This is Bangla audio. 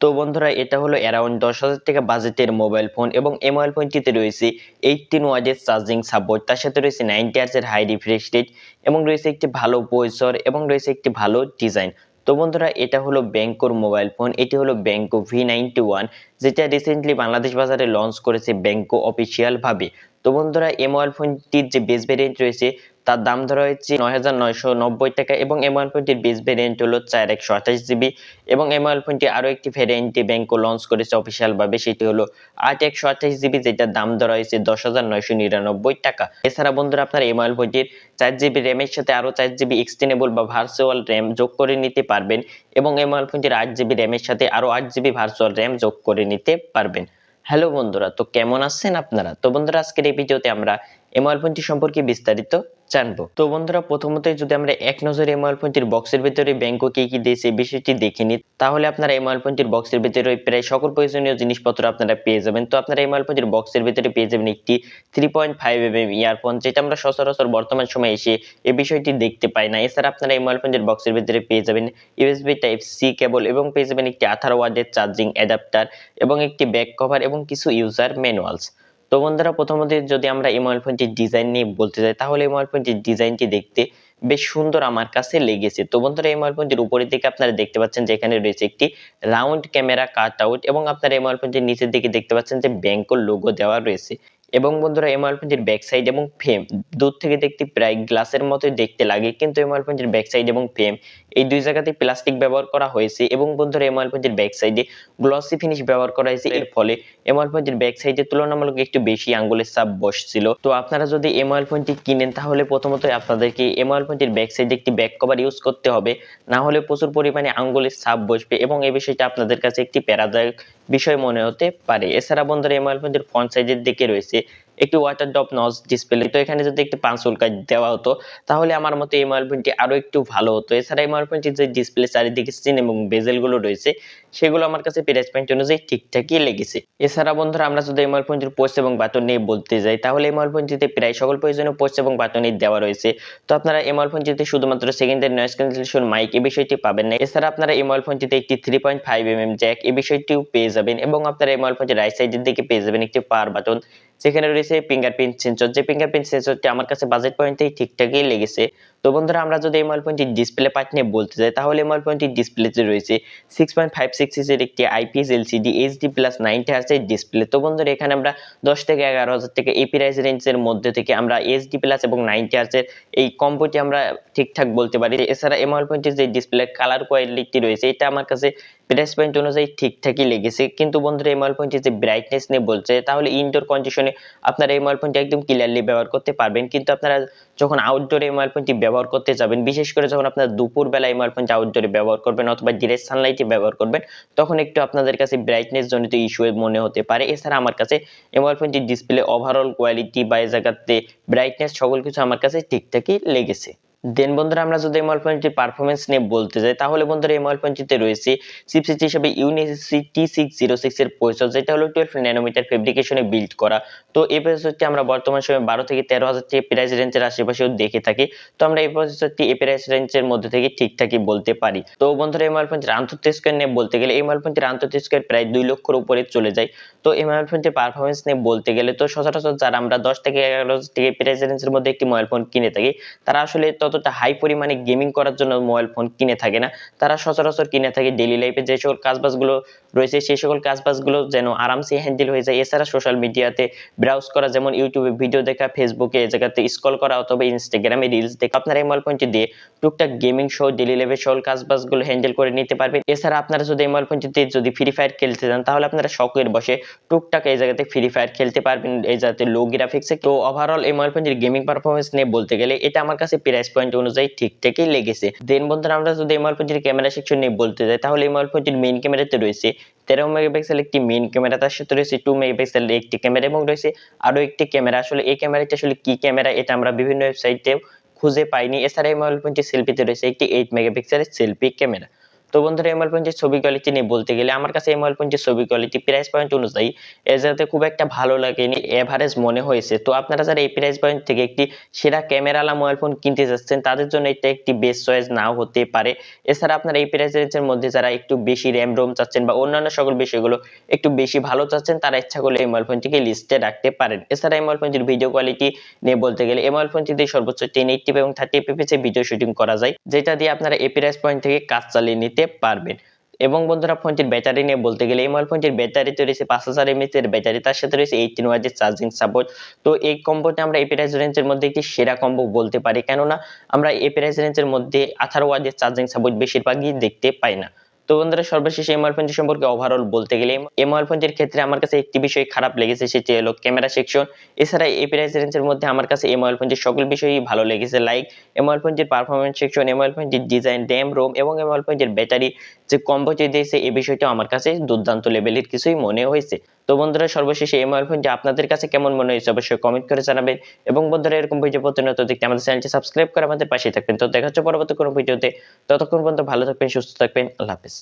তো বন্ধুরা এটা হলো অ্যারাউন্ড 10,000 টাকা বাজেটের মোবাইল ফোন এবং এই মোবাইল ফোনটিতে রয়েছে 18 ওয়াটের চার্জিং সাপোর্ট, তার সাথে রয়েছে 90 হার্টজের হাই রিফ্রেশ রেট এবং রয়েছে একটি ভালো প্রসেসর এবং রয়েছে একটি ভালো ডিজাইন। তো বন্ধুরা এটা হলো ব্যাংকোর মোবাইল ফোন, এটি হলো ব্যাংকো V91, যেটা রিসেন্টলি বাংলাদেশ বাজারে লঞ্চ করেছে ব্যাংকো অফিসিয়াল ভাবে। তো বন্ধুরা এই মোবাইল ফোনটির যে বেস ভেরিয়েন্ট রয়েছে তার দাম ধরা হয়েছে 9,990 টাকা এবং এই মোবাইল ফোনটির বেস ভেরিয়েন্ট হলো 4128 জিবি এবং এই মোবাইল ফোনটি আরো একটি ভেরিয়েন্টে ব্যাংকো লঞ্চ করেছে অফিসিয়াল ভাবে, সেটি হলো 8128 জিবি, যেটার দাম ধরা হয়েছে 10,999 টাকা। এছাড়া বন্ধুরা আপনারা এই মোবাইল ফোনটির 4 জিবি র্যামের সাথে আরো 4 জিবি এক্সটেন্ডেবল বা ভার্চুয়াল র্যাম যোগ করে নিতে পারবেন এবং এই মোবাইল ফোনটির 8 জিবি র্যামের সাথে আরো 8 জিবি ভার্চুয়াল র্যাম যোগ করে নিতে পারবেন। হ্যালো বন্ধুরা, তো কেমন আছেন আপনারা? তো বন্ধুরা আজকের এই ভিডিওতে আমরা এই মোবাইল ফোনটি সম্পর্কে বিস্তারিত জানবো। তো বন্ধুরা প্রথমতই যদি আমরা এক নজরে এই মোবাইল ফোনটির বক্সের ভিতরে ব্যাংকো কি কি দিয়েছে এই বিষয়টি দেখে নিই, তাহলে আপনারা এই মোবাইল ফোনটির বক্সের ভিতরে প্রায় সকল প্রয়োজনীয় জিনিসপত্র আপনারা পেয়ে যাবেন। তো আপনারা এই মোবাইল ফোনটির বক্সের ভিতরে পেয়ে যাবেন একটি 3.5mm ইয়ারফোন, যেটা আমরা সচরাচর বর্তমান সময়ে এসে এই বিষয়টি দেখতে পাই না। এছাড়া আপনারা এই মোবাইল ফোনটির বক্সের ভিতরে পেয়ে যাবেন ইউএসবি টাইপ সি কেবল এবং পেয়ে যাবেন একটি 18 ওয়াটের চার্জিং অ্যাডাপ্টার এবং একটি ব্যাক কভার এবং কিছু ইউজার ম্যানুয়ালস। তো বন্ধুরা প্রথমত যদি আমরা এই মোবাইল ফোনটির ডিজাইন নিয়ে বলতে যাই, তাহলে এই মোবাইল ফোনটির ডিজাইনটি দেখতে বেশ সুন্দর আমার কাছে লেগেছে। তো বন্ধুরা এই মোবাইল ফোনটির উপরের দিকে আপনারা দেখতে পাচ্ছেন যে এখানে রয়েছে একটি রাউন্ড ক্যামেরা কাট আউট এবং আপনারা এই মোবাইল ফোনটির নিচের দিকে দেখতে পাচ্ছেন যে ব্যাংকোর লোগো দেওয়া রয়েছে এবং বন্ধুরা এই মোবাইল ফোনটির ব্যাক সাইড এবং ফ্রেম দূর থেকে দেখতে প্রায় গ্লাসের মতোই দেখতে লাগে, কিন্তু এই মোবাইল ফোনটির ব্যাক সাইড এবং ফ্রেম এই দুই জায়গাতেই প্লাস্টিক ব্যবহার করা হয়েছে এবং বন্ধুরা এই মোবাইল ফোনটির ব্যাক সাইডে গ্লসি ফিনিশ ব্যবহার করা হয়েছে। এর ফলে এই মোবাইল ফোনটির ব্যাক সাইডে তুলনামূলক একটু বেশি আঙ্গুলের ছাপ বসছিল। তো আপনারা যদি এই মোবাইল ফোনটি কিনেন তাহলে প্রথমত আপনাদেরকে এই মোবাইল ফোনটির ব্যাক সাইডে একটি ব্যাক কভার ইউজ করতে হবে, না হলে প্রচুর পরিমাণে আঙ্গুলের ছাপ বসবে এবং এই বিষয়টা আপনাদের কাছে একটি প্যারাদায়ক বিষয় মনে হতে পারে। এছাড়া বন্ধুরা এই মোবাইল ফোনটির ফ্রন্ট সাইডের দিকে রয়েছে একটি ওয়াটার ড্রপ নচ ডিসপ্লে। তো এখানে যদি একটি পাঁচ হোল কাট দেওয়া হতো তাহলে আমার মতে এই মোবাইল ফোনটি আরো একটু ভালো হতো। এছাড়া এই মোবাইল ফোনটির যে ডিসপ্লে চারিদিকে স্ক্রিন এবং বেজেল গুলো রয়েছে সেগুলো আমার কাছে প্রাইস পয়েন্ট অনুযায়ী ঠিকঠাকই লেগেছে। এছাড়া বন্ধুরা আমরা যদি এই মোবাইল ফোনটির পোস্ট এবং বাটন নিয়ে বলতে যাই, তাহলে এই মোবাইল ফোনটিতে প্রায় সকল প্রয়োজনীয় পোস্ট এবং বাটনই দেওয়া রয়েছে। তো আপনারা এই মোবাইল ফোনটিতে শুধুমাত্র সেকেন্ডারি নয়েজ ক্যান্সেলেশন মাইক এই বিষয়টি পাবেন না। এছাড়া আপনারা এই মোবাইল ফোনটিতে একটি 3.5mm জ্যাক এই বিষয়টিও পেয়ে যাবেন এবং আপনারা এই মোবাইল ফোনটির রাইট সাইডের দিকে পেয়ে যাবেন একটি পাওয়ার বাটন, যেখানে রয়েছে ফিঙ্গারপ্রিন্ট সেন্সর। যে ফিঙ্গারপ্রিন্ট সেন্সরটি আমার কাছে বাজেট পয়েন্টেই ঠিকঠাকই লেগেছে। তো বন্ধুরা আমরা যদি এই মোবাইল ফোনটির ডিসপ্লে পার্ট নিয়ে বলতে যাই, তাহলে এই মোবাইল ফোনটির ডিসপ্লেতে রয়েছে 6.56 ইঞ্চের একটি আইপিএস এলসিডি এইচডি প্লাস 90 হার্টজের ডিসপ্লে। তো বন্ধুরা এখানে আমরা 10 থেকে 11,000 টাকা এই প্রাইস রেঞ্জের মধ্যে থেকে আমরা এইচডি প্লাস এবং 90 হার্টজের এই কম্বোটি আমরা ঠিকঠাক বলতে পারি। এছাড়া এই মোবাইল ফোনটির যে ডিসপ্লে কালার কোয়ালিটি রয়েছে এটা আমার কাছে প্রাইস পয়েন্ট অনুযায়ী ঠিকঠাকই লেগেছে। কিন্তু বন্ধুরা এই মোবাইল ফোনটির যে ব্রাইটনেস নিয়ে বলছে, তাহলে ইনডোর কন্ডিশনে আপনারা এই মোবাইল ফোনটি একদম ক্লিয়ারলি ব্যবহার করতে পারবেন, কিন্তু আপনারা যখন আউটডোরে এই মোবাইল ফোনটি ব্যবহার করতে যাবেন, বিশেষ করে যখন আপনারা দুপুর বেলা এই মোবাইল ফোনটি আউটডোরে ব্যবহার করবেন অথবা ডিরেক্ট সানলাইটে ব্যবহার করবেন, তখন একটু আপনাদের কাছে ব্রাইটনেস জনিত ইস্যু মনে হতে পারে। এছাড়া আমার কাছে এই মোবাইল ফোনটির ডিসপ্লে ওভারঅল কোয়ালিটি বা এই জায়গাতে ব্রাইটনেস সকল কিছু আমার কাছে ঠিকঠাকই লেগেছে। দেন বন্ধুরা আমরা যদি এই মোবাইল ফোনটির পারফরমেন্স নিয়ে বলতে যাই, তাহলে বন্ধুরা এই মোবাইল ফোনটিতে রয়েছে চিপসেট হিসেবে ইউনিসি T606 এর প্রসেসর, যেটা হলো 12 ন্যানোমিটার ফেব্রিকেশনে বিল্ড করা। তো এই প্রসেসরটি আমরা বর্তমান সময়ে 12 থেকে 13,000 টাকা প্রাইস রেঞ্জের আশেপাশেও দেখে থাকি। তো আমরা এই প্রসেসরটি এই প্রাইস রেঞ্জের মধ্যে থেকে ঠিকঠাকই বলতে পারি। তো বন্ধুরা এই মোবাইল ফোনটির আন্তর্জাতিক স্কোয়ার নিয়ে বলতে গেলে এই মোবাইল ফোনটির আন্তর্জাতিক স্কোয়ার প্রায় 2 লক্ষের উপরে চলে যায়। তো এই মোবাইল ফোনটির পারফরমেন্স নিয়ে বলতে গেলে তো সচরাচর যারা আমরা 10 থেকে 11,000 টাকা প্রাইস রেঞ্জের মধ্যে একটি মোবাইল ফোন কিনে থাকি, তারা আসলে ততটা হাই পরিমাণে গেমিং করার জন্য মোবাইল ফোন কিনে থাকে না। তারা সচরাচর কিনে থাকে ডেইলি লাইফে যে সকল কাজবাজগুলো রয়েছে সেই সকল কাজবাজগুলো যেন আরামসে হ্যান্ডেল হয়ে যায়। এছাড়া সোশ্যাল মিডিয়াতে ব্রাউজ করা, যেমন ইউটিউবে ভিডিও দেখা, ফেসবুকে এই জায়গাতে স্ক্রল করা অথবা ইনস্টাগ্রামে রিলস দেখা, আপনারা এই মোবাইল ফোনটি দিয়ে টুকটাক গেমিং সহ ডেইলি লাইফে সকল কাজবাজগুলো হ্যান্ডেল করে নিতে পারবেন। এছাড়া আপনারা যদি এই মোবাইল ফোনটিতে যদি ফ্রি ফায়ার খেলতে চান, তাহলে আপনারা শখের বসে টুকটাক এই জায়গাতে ফ্রি ফায়ার খেলতে পারবেন এই জায়গাতে লো গ্রাফিক্সে। তো ওভারঅল এই মোবাইল ফোনটির গেমিং পারফরমেন্স নিয়ে বলতে গেলে এটা আমার কাছে প্রাইস পয়েন্ট অনুযায়ী ঠিকঠাকই লেগেছে। দেন বন্ধুরা আমরা যদি এই মোবাইল ফোনটির ক্যামেরা সেকশন নিয়ে বলতে যাই, তাহলে এই মোবাইল ফোনটির মেইন ক্যামেরাতে রয়েছে 13 মেগাপিক্সেল একটি মেইন ক্যামেরা, তার সাথে রয়েছে 2 মেগাপিক্সেল একটি ক্যামেরা এবং রয়েছে আরো একটি ক্যামেরা। আসলে এই ক্যামেরাটি আসলে কি ক্যামেরা এটা আমরা বিভিন্ন ওয়েবসাইটে খুঁজে পাইনি। এছাড়া এই মোবাইল ফোনটির সেলফিতে রয়েছে একটি 8 মেগাপিক্সেলের সেলফি ক্যামেরা। তো বন্ধুরা এই মোবাইল ফোনটির ছবি কোয়ালিটি নিয়ে বলতে গেলে আমার কাছে এই মোবাইল ফোনটির ছবি কোয়ালিটি প্রাইস পয়েন্ট অনুযায়ী যাতে খুব একটা ভালো লাগেনি, এভারেজ মনে হয়েছে। তো আপনারা যারা এই প্রাইস পয়েন্ট থেকে একটি সেরা ক্যামেরাওয়ালা মোবাইল ফোন কিনতে যাচ্ছেন তাদের জন্য এটা একটি বেস্ট চয়েস নাও হতে পারে। এছাড়া আপনারা এই প্রাইস রেঞ্জের মধ্যে যারা একটু বেশি র্যাম রোম চাচ্ছেন বা অন্যান্য সকল বিষয়গুলো একটু বেশি ভালো চাচ্ছেন তারা ইচ্ছা করলে এই মোবাইল ফোনটিকে লিস্টে রাখতে পারেন। এছাড়া এই মোবাইল ফোনটির ভিডিও কোয়ালিটি নিয়ে বলতে গেলে এই মোবাইল ফোনটিতে সর্বোচ্চ 1080p এবং 30fps এ ভিডিও শুটিং করা যায়, যেটা দিয়ে আপনারা এই প্রাইস পয়েন্ট থেকে কাজ চালিয়ে নিতে পারবেন। এবং বন্ধুরা ফোনটির ব্যাটারি নিয়ে বলতে গেলে এই মোবাইল ফোনটির ব্যাটারিতে রয়েছে 5000 mAh এর ব্যাটারি, তার সাথে রয়েছে 18 ওয়াটের চার্জিং সাপোর্ট। তো এই কম্বোতে আমরা এই প্রাইস রেঞ্জের মধ্যে একটি সেরা কম্বো বলতে পারি, কেননা আমরা এই প্রাইস রেঞ্জের মধ্যে 18 ওয়াটের চার্জিং সাপোর্ট বেশিরভাগই দেখতে পাই না। তো বন্ধুরা সর্বশেষ এই মোবাইল ফোনটি সম্পর্কে ওভারঅল বলতে গেলে এই মোবাইল ফোনটির ক্ষেত্রে আমার কাছে একটি বিষয় খারাপ লেগেছে, সেটি হলো ক্যামেরা সেকশন। এছাড়া এই প্রাইস রেঞ্জের মধ্যে আমার কাছে এই মোবাইল ফোনটির সকল বিষয়ই ভালো লেগেছে, লাইক এই মোবাইল ফোনটির পারফরমেন্স সেকশন, এই মোবাইল ফোনটির ডিজাইন, র্যাম রোম এবং এই মোবাইল ফোনটির ব্যাটারি যে কম্বোটি দিয়েছে এই বিষয়টা আমার কাছে দুর্দান্ত লেভেলের কিছুই মনে হয়েছে। তো বন্ধুরা সর্বশেষে এই মোবাইল ফোনটি আপনাদের কাছে কেমন মনে হয়েছে অবশ্যই কমেন্ট করে জানাবেন, এবং বন্ধুরা এরকম ভিডিও প্রতিনিয়ত দেখতে আমাদের চ্যানেলটি সাবস্ক্রাইব করে আমাদের পাশে থাকবেন। তো দেখা হচ্ছে পরবর্তী কোনো ভিডিওতে, ততক্ষণ পর্যন্ত ভালো থাকবেন, সুস্থ থাকবেন, আল্লাহ হাফেজ।